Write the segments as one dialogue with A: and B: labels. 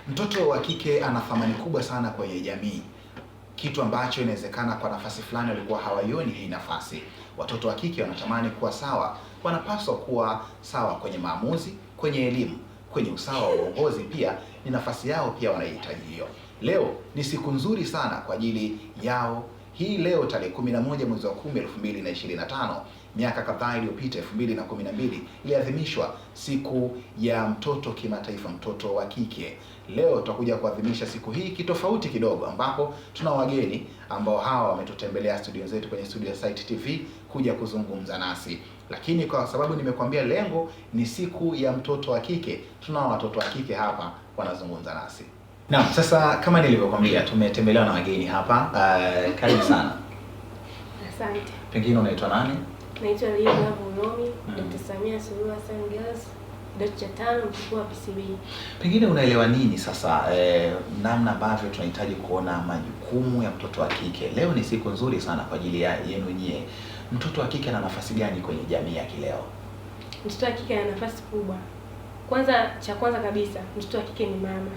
A: Mtoto wa kike ana thamani kubwa sana kwenye jamii, kitu ambacho inawezekana kwa nafasi fulani walikuwa hawaioni hii nafasi. Watoto wa kike wanatamani kuwa sawa, wanapaswa kuwa sawa kwenye maamuzi, kwenye elimu, kwenye usawa wa uongozi, pia ni nafasi yao, pia wanahitaji hiyo. Leo ni siku nzuri sana kwa ajili yao. Hii leo tarehe 11 mwezi wa 10 2025, miaka kadhaa iliyopita 2012 iliadhimishwa siku ya mtoto kimataifa, mtoto wa kike. Leo tutakuja kuadhimisha siku hii kitofauti kidogo, ambapo tuna wageni ambao hawa wametutembelea studio zetu kwenye studio ya Site TV kuja kuzungumza nasi. Lakini kwa sababu nimekuambia lengo ni siku ya mtoto wa kike, tunao watoto wa kike hapa wanazungumza nasi. Naam, sasa kama nilivyokuambia tumetembelewa na wageni hapa. Karibu sana.
B: Asante.
A: Pengine unaitwa nani?
B: Naitwa Lea Ulomi, Dr. Samia Suluhu Hassan Girls, kidato cha 5, mkuu wa PCB.
A: Pengine unaelewa nini sasa namna ambavyo tunahitaji kuona majukumu ya mtoto wa kike? Leo ni siku nzuri sana kwa ajili yenu nyie. Mtoto wa kike ana nafasi gani kwenye jamii ya kileo?
B: Mtoto wa kike ana nafasi kubwa. Cha kwanza kabisa, mtoto wa kike ni mama.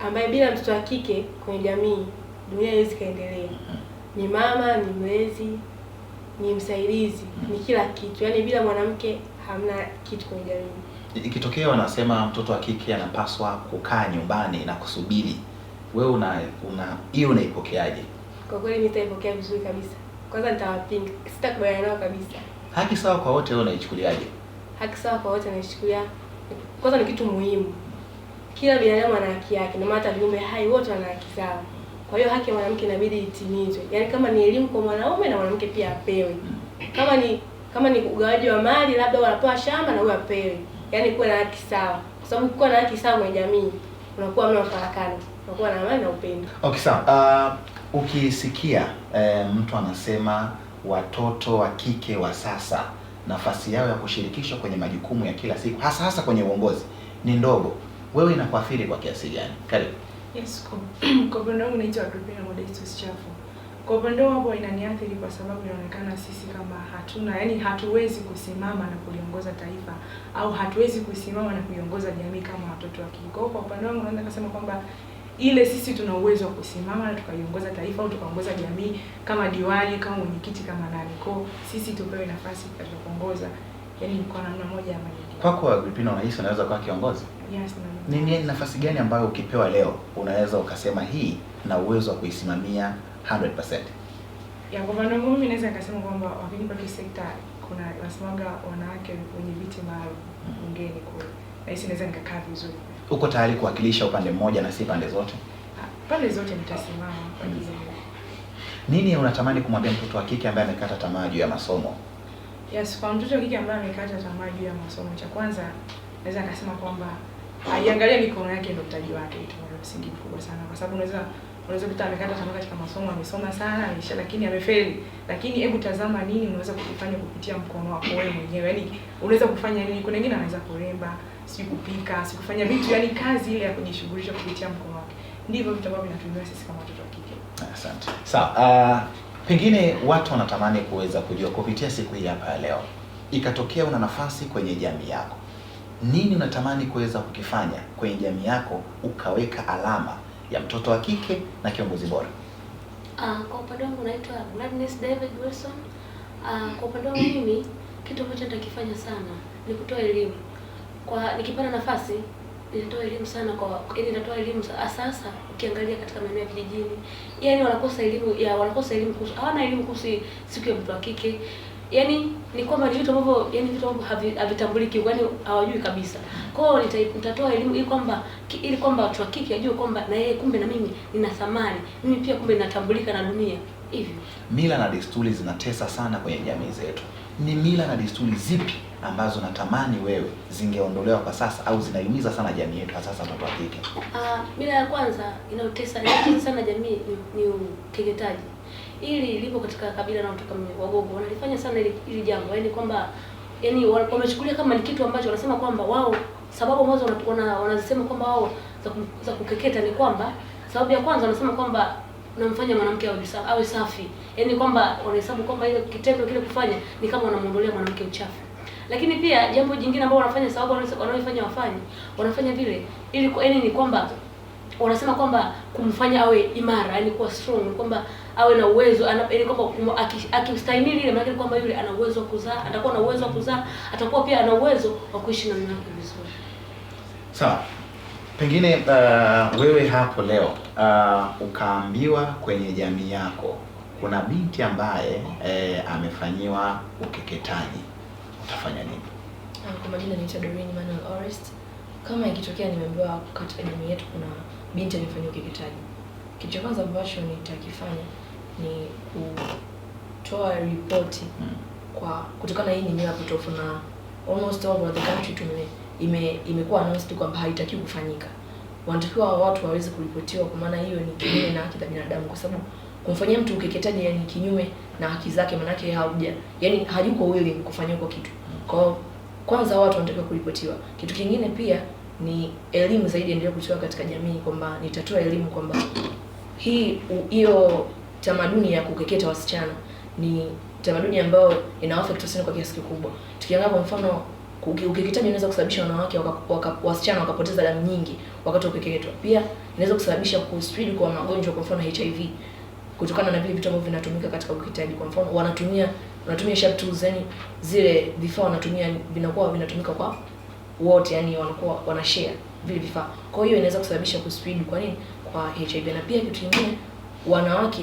B: Ambaye bila mtoto wa kike kwenye jamii dunia haiwezi kaendelea. Ni mama, ni mlezi, ni msaidizi, ni kila kitu. Yaani bila mwanamke hamna kitu kwenye jamii.
A: Ikitokea wanasema mtoto wa kike anapaswa kukaa nyumbani na kusubiri, wewe hiyo unaipokeaje?
B: Kwa kweli mimi nitaipokea vizuri kabisa. Kwanza nitawapinga. Sitakubaliana nao kabisa.
A: Haki sawa kwa wote, wewe unaichukuliaje?
B: Haki sawa kwa wote naichukulia. Kwanza ni kitu muhimu. Kila binadamu ana haki yake, na hata viumbe hai wote wana haki zao. Kwa hiyo haki ya mwanamke inabidi itimizwe. Yaani kama ni elimu kwa mwanaume, na mwanamke pia apewe. Kama ni ugawaji wa mali, labda wanapewa shamba na huyo apewe. Yaani kuwe na haki sawa. Kwa sababu kuwa na haki sawa kwenye jamii, unakuwa hamna mafarakano. Unakuwa na amani na upendo.
A: Okay, sawa. Ukisikia mtu anasema watoto wa kike wa sasa nafasi yao ya kushirikishwa kwenye majukumu ya kila siku, hasa kwenye uongozi ni ndogo, wewe inakuathiri kwa kiasi gani? Karibu.
C: Yes, kwa upande wangu naitwa Agripina Modestus Chafu. Kwa upande wangu inaniathiri kwa sababu inaonekana sisi kama hatuwezi kusimama na kuliongoza taifa, au hatuwezi kusimama na kuiongoza jamii kama watoto wa kike. Kwa upande wangu naweza kusema kwamba ile sisi tuna uwezo wa kusimama na tukaiongoza taifa au tukaongoza jamii kama diwani, kama mwenyekiti, kama nani. Kwa sisi tupewe nafasi ya kuongoza, yaani kwa namna moja ama nyingine.
A: Kwako Agripina, unahisi unaweza kuwa kiongozi?
C: Yes,
A: Ni nafasi gani ambayo ukipewa leo unaweza ukasema hii na uwezo wa kuisimamia 100%?
C: Ya kwa upande wangu mimi naweza kusema kwamba wakinipa tu sekta, kuna wasimanga wanawake wenye viti maalum bungeni kule, na hisi naweza nikakaa vizuri.
A: Uko tayari kuwakilisha upande mmoja na si pande zote?
C: Pande zote nitasimama kwa ajili ya.
A: Nini unatamani kumwambia mtoto wa kike ambaye amekata tamaa juu ya masomo?
C: Yes, kwa mtoto wa kike ambaye amekata tamaa juu ya masomo, cha kwanza naweza kusema kwamba aiangalie mikono yake, ndio mtaji wake, kitu cha msingi mkubwa sana, kwa sababu unaweza kuta amekata tamaa katika masomo, amesoma sana, lakini amefeli. Lakini hebu tazama nini unaweza kufanya kupitia mkono wako wewe mwenyewe. Yaani unaweza kufanya nini? Kuna wengine anaweza kuremba, si kupika, si kufanya vitu, yaani kazi ile ya kujishughulisha kupitia mkono wake. Ndivyo vitu ambavyo vinatumiwa sisi kama watoto wa kike.
A: Asante. Sawa. Pengine watu wanatamani kuweza kujua kupitia siku hii hapa ya leo, ikatokea una nafasi kwenye jamii yako, nini unatamani kuweza kukifanya kwenye jamii yako ukaweka alama ya mtoto wa kike na kiongozi bora?
D: Kwa upande wangu naitwa Gladness David Wilson. Kwa upande wangu mimi kitu ambacho nitakifanya sana ni kutoa elimu. Nikipata nafasi nitatoa elimu sana nitatoa elimu sasa. Ukiangalia katika maeneo ya vijijini, yaani wanakosa elimu hawana elimu kuhusu siku ya mtoto wa kike. Yaani ni kwamba ni vitu ambavyo havitambuliki, kwani hawajui kabisa. Kwa hiyo nitatoa elimu ili kwamba watu wa kike ajue kwamba na yeye kumbe na mimi nina thamani. Mimi pia kumbe ninatambulika na dunia. Hivyo.
A: Mila na desturi zinatesa sana kwenye jamii zetu. Ni mila na desturi zipi ambazo natamani wewe zingeondolewa kwa sasa au zinaiumiza sana jamii yetu hasa watoto wa kike?
D: Mila ya kwanza inayotesa sana jamii ni ukeketaji. Ili lipo katika kabila na kutoka Wagogo wanalifanya sana ili jambo, yaani kwamba wamechukulia kama ni kitu ambacho wanasema kwamba wao, sababu ambazo wanazisema kwamba wao za kukeketa ni kwamba sababu ya kwanza wanasema kwamba unamfanya mwanamke awe safi, yaani kwamba wanahesabu kwamba ile kitendo kile kufanya ni kama unamuondolea mwanamke uchafu. Lakini pia jambo jingine ambalo wanafanya, sababu wanaoifanya wanafanya vile ili yaani ni kwamba wanasema kwamba kumfanya awe imara, yani kuwa strong, kwamba awe na uwezo, yaani kwamba akistahimili ile, maana kwamba yule ana uwezo wa kuzaa, atakuwa na uwezo wa kuzaa, atakuwa pia ana uwezo wa kuishi na mume wake vizuri.
A: Sawa. Pengine wewe hapo leo ukaambiwa kwenye jamii yako kuna binti ambaye amefanyiwa ukeketaji, utafanya nini?
E: Kwa majina naitwa Doreen Manuel Orest. Kama ikitokea nimeambiwa katika jamii yetu kuna binti amefanyiwa ukeketaji, kitu cha kwanza ambacho nitakifanya ni kutoa ripoti kutokana hii ni mila potofu na almost all over the country imekuwa announced kwamba haitakiwi kufanyika. Wanatakiwa watu waweze kuripotiwa, kwa maana hiyo ni kinyume na haki za binadamu, kwa sababu kumfanyia mtu ukeketaji yani kinyume na haki zake, maana yake hayuko willing kufanywa kwa kitu. Kwa kwanza watu wanatakiwa kuripotiwa. Kitu kingine pia ni elimu zaidi endelee kutoa katika jamii, kwamba nitatoa elimu kwamba hiyo tamaduni ya kukeketa wasichana ni tamaduni ambayo ina affect sana kwa kiasi kikubwa. Tukiangalia kwa mfano ukeketaji unaweza kusababisha wanawake wasichana wakapoteza damu nyingi wakati wa kukeketwa. Pia inaweza kusababisha kuspread kwa magonjwa, kwa mfano HIV, kutokana na vile vitu ambavyo vinatumika katika ukeketaji. Kwa mfano wanatumia sharp tools, yani zile vifaa wanatumia vinatumika kwa wote, yani wanakuwa wanashare vile vifaa. Kwa hiyo inaweza kusababisha kuspread kwa HIV. Na pia kitu kingine,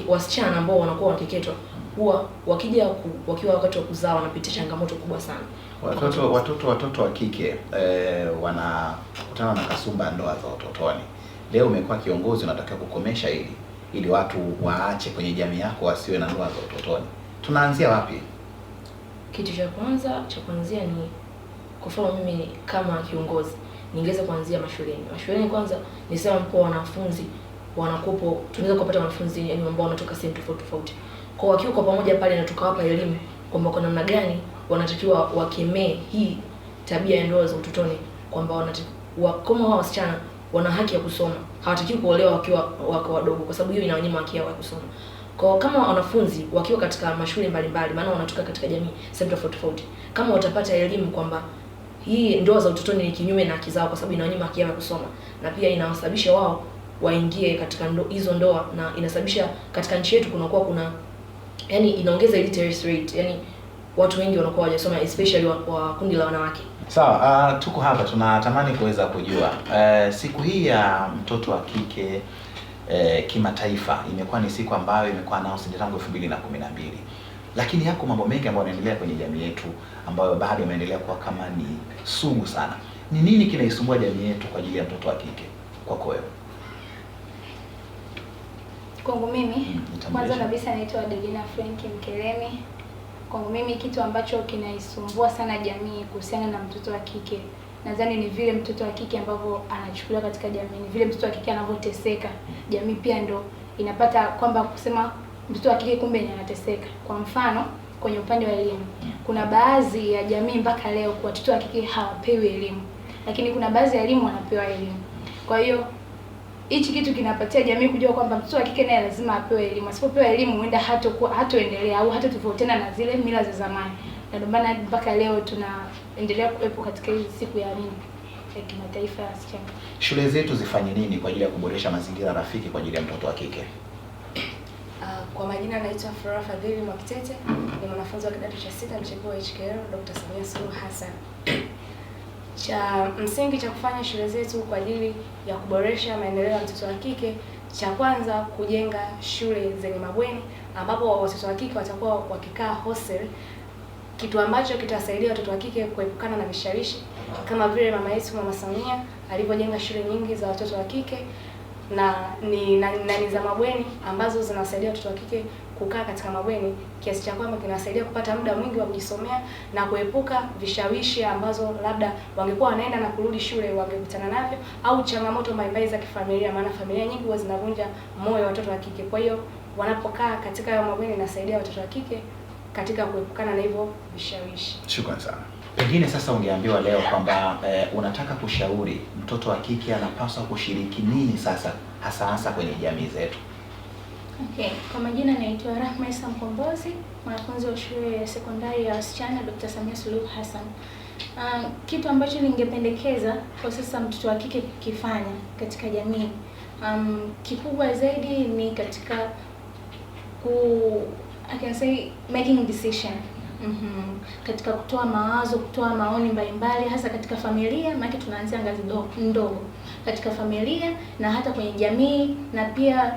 E: wasichana ambao wanakuwa wakeketwa huwa wakiwa wakati wa kuzaa wanapitia changamoto kubwa sana.
A: Watoto wa kike wanakutana na kasumba ndoa za utotoni. Leo umekuwa kiongozi, unataka kukomesha ili watu waache kwenye jamii yako wasiwe na ndoa za utotoni. Tunaanzia wapi?
E: Kitu cha kuanzia ni kwa mimi kama kiongozi ningeweza kuanzia mashuleni. Mashuleni kwanza nisema mpo wanafunzi tunaweza kupata wanafunzi yani ambao wanatoka sehemu tofauti. Kwa wakiwa kwa pamoja pale na tukawapa elimu kwamba kwa namna gani wanatakiwa wakemee hii tabia ya ndoa za utotoni, kwamba kama wao wasichana wana haki ya kusoma, hawatakiwi kuolewa wakiwa wadogo, kwa sababu hiyo inawanyima haki yao ya kusoma. Kwa kama wanafunzi wakiwa katika mashule mbalimbali, maana wanatoka katika jamii sehemu tofauti, kama watapata elimu kwamba hii ndoa za utotoni ni kinyume na haki zao, kwa sababu inawanyima haki yao ya kusoma, na pia inawasababisha wao waingie katika hizo ndoa, na inasababisha katika nchi yetu kuna yani inaongeza illiteracy rate, yani watu wengi wanakuwa hawajasoma, especially wa kundi la wanawake.
A: Sawa, tuko hapa tunatamani kuweza kujua siku hii ya mtoto wa kike kimataifa imekuwa ni siku ambayo imekuwa announced tangu 2012. Lakini yako mambo mengi ambayo yanaendelea kwenye jamii yetu ambayo bado yameendelea kuwa kama ni sugu sana. Ni nini kinaisumbua jamii yetu kwa ajili ya mtoto wa kike kwako wewe?
F: Kwangu mimi, kwanza kabisa naitwa Adelina Frank Mkelemi. Kwangu mimi kitu ambacho kinaisumbua sana jamii kuhusiana na mtoto wa kike, nadhani ni vile mtoto wa kike ambavyo anachukuliwa katika jamii, ni vile mtoto wa kike anavyoteseka. Jamii pia ndo inapata kwamba kusema mtoto wa kike kumbe anateseka. Kwa mfano, kwenye upande wa elimu, kuna baadhi ya jamii mpaka leo kwa watoto wa kike hawapewi elimu, lakini kuna baadhi ya elimu wanapewa elimu. Kwa hiyo hichi kitu kinapatia jamii kujua kwamba mtoto wa kike naye lazima apewe elimu. Asipopewa elimu huenda hatoendelea au hatotofautiana na zile mila za zamani. Na ndio maana mpaka leo tunaendelea kuwepo katika hii siku ya kimataifa ya wasichana.
A: Shule zetu zifanye nini kwa ajili ya kuboresha mazingira rafiki kwa ajili ya mtoto wa kike?
B: Kwa majina naitwa Flora Fadhili Mwakitete, ni mwanafunzi wa kidato cha 6 mchepuo wa HKL Dr. Samia Suluhu Hassan. Cha msingi cha kufanya shule zetu kwa ajili ya kuboresha maendeleo ya mtoto wa kike, cha kwanza kujenga shule zenye mabweni ambapo watoto wa kike watakuwa wakikaa hostel, kitu ambacho kitasaidia watoto wa kike kuepukana na vishawishi, kama vile mama yetu Mama Samia alivyojenga shule nyingi za watoto wa kike na ni za mabweni ambazo zinasaidia watoto wa kike kukaa katika mabweni, kiasi cha kwamba kinasaidia kupata muda mwingi wa kujisomea na kuepuka vishawishi ambazo labda wangekuwa wanaenda na kurudi shule wangekutana navyo, au changamoto mbalimbali za kifamilia, maana familia nyingi huwa zinavunja moyo watoto wa kike. Kwa hiyo wanapokaa katika hayo mabweni inasaidia watoto wa kike katika kuepukana na hivyo vishawishi.
A: Shukrani sana. Pengine sasa ungeambiwa leo kwamba unataka kushauri mtoto wa kike anapaswa kushiriki nini sasa hasa kwenye jamii zetu?
F: Okay, kwa majina naitwa Rahma Isa Mkombozi, mwanafunzi wa shule ya sekondari ya wasichana Dr. Samia Suluhu Hassan. Kitu ambacho ningependekeza kwa sasa mtoto wa kike kukifanya katika jamii, kikubwa zaidi ni katika I can say making decision. Katika kutoa mawazo, kutoa maoni mbalimbali, hasa katika familia, maana tunaanzia ngazi ndogo, katika familia na hata kwenye jamii na pia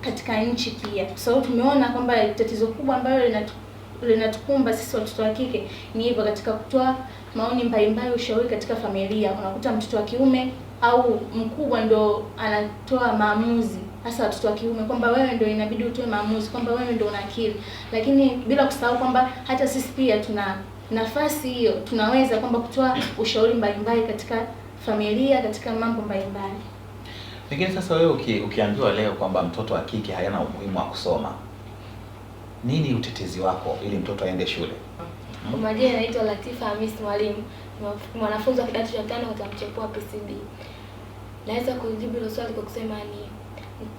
F: katika nchi pia. Kwa sababu tumeona kwamba tatizo kubwa ambalo linatukumba sisi watoto wa kike ni hivyo, katika kutoa maoni mbalimbali, ushauri katika familia. Unakuta mtoto wa kiume au mkubwa ndo anatoa maamuzi, hasa watoto wa kiume, kwamba wewe ndio inabidi utoe maamuzi, kwamba wewe ndio una akili, lakini bila kusahau kwamba hata sisi pia tuna nafasi hiyo, tunaweza kwamba kutoa ushauri mbalimbali katika familia, katika mambo mbalimbali.
A: Lakini sasa wewe ukiambiwa leo kwamba mtoto wa kike hayana umuhimu wa kusoma, nini utetezi wako ili mtoto aende shule?
G: Kwa majina naitwa Latifa Hamisi Mwalimu, mwanafunzi wa kidato cha 5 katika mchepuo PCB. Naweza kujibu hilo swali kwa kusema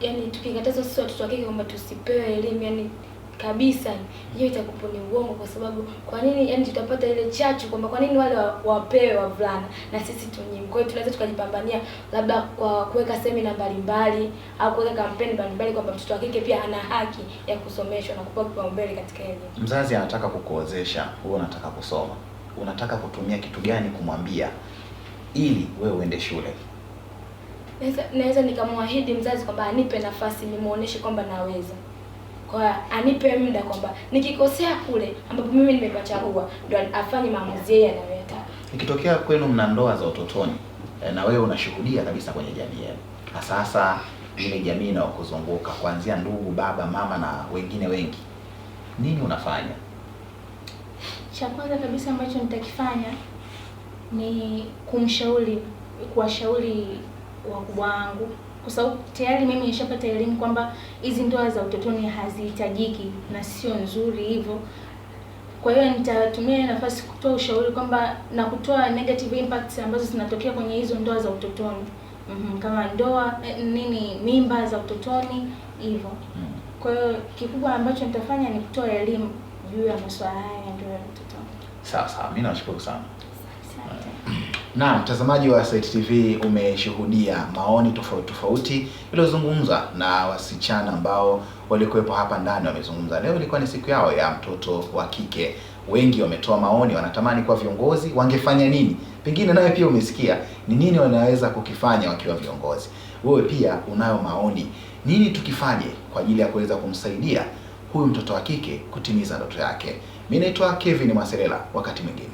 G: yani tukikataza sisi watoto wa kike kwamba tusipewe elimu yani kabisa, hiyo itakuwa ni uongo. Kwa sababu kwa nini yani tutapata ile chachu kwamba kwa nini wale wapewe wavulana na sisi tunyimwe? Kwa hiyo tunaweza tukajipambania labda kwa kuweka semina mbalimbali au kuweka kampeni mbalimbali kwamba mtoto wa kike pia ana haki ya kusomeshwa na kupewa kipaumbele katika elimu.
A: Mzazi anataka kukuozesha, wewe unataka kusoma, unataka kutumia kitu gani kumwambia ili wewe uende shule?
G: Naweza nikamwahidi mzazi kwamba anipe nafasi nimuoneshe kwamba naweza. Kwa anipe muda kwamba nikikosea kule ambapo mimi nimepachagua ndio afanye maamuzi yeye anayotaka.
A: Ikitokea kwenu mna ndoa za utotoni na wewe unashuhudia kabisa kwenye jamii yenu, na sasa ile jamii inayokuzunguka kuanzia ndugu, baba, mama na wengine wengi, nini unafanya?
F: Cha kwanza kabisa ambacho nitakifanya ni kuwashauri wakubwa wangu, kwa sababu tayari mimi nishapata elimu kwamba hizi ndoa za utotoni hazihitajiki na sio nzuri hivyo. Kwa hiyo nitatumia nafasi kutoa ushauri kwamba na kutoa negative impacts ambazo zinatokea kwenye hizo ndoa za utotoni. Kama mimba za utotoni hivyo. Kwa hiyo kikubwa ambacho nitafanya ni kutoa elimu juu ya masuala haya ya ndoa ya utotoni.
A: Sawa, mimi nashukuru sana. Na mtazamaji wa Site TV, umeshuhudia maoni tofauti yaliyozungumzwa na wasichana ambao walikuwepo hapa ndani. Wamezungumza leo, ilikuwa ni siku yao ya mtoto wa kike. Wengi wametoa maoni, wanatamani kwa viongozi wangefanya nini. Pengine nawe pia umesikia ni nini wanaweza kukifanya wakiwa viongozi. Wewe pia unayo maoni, nini tukifanye kwa ajili ya kuweza kumsaidia huyu mtoto wa kike kutimiza ndoto yake? Mimi naitwa Kevin Mwaserela, wakati mwingine.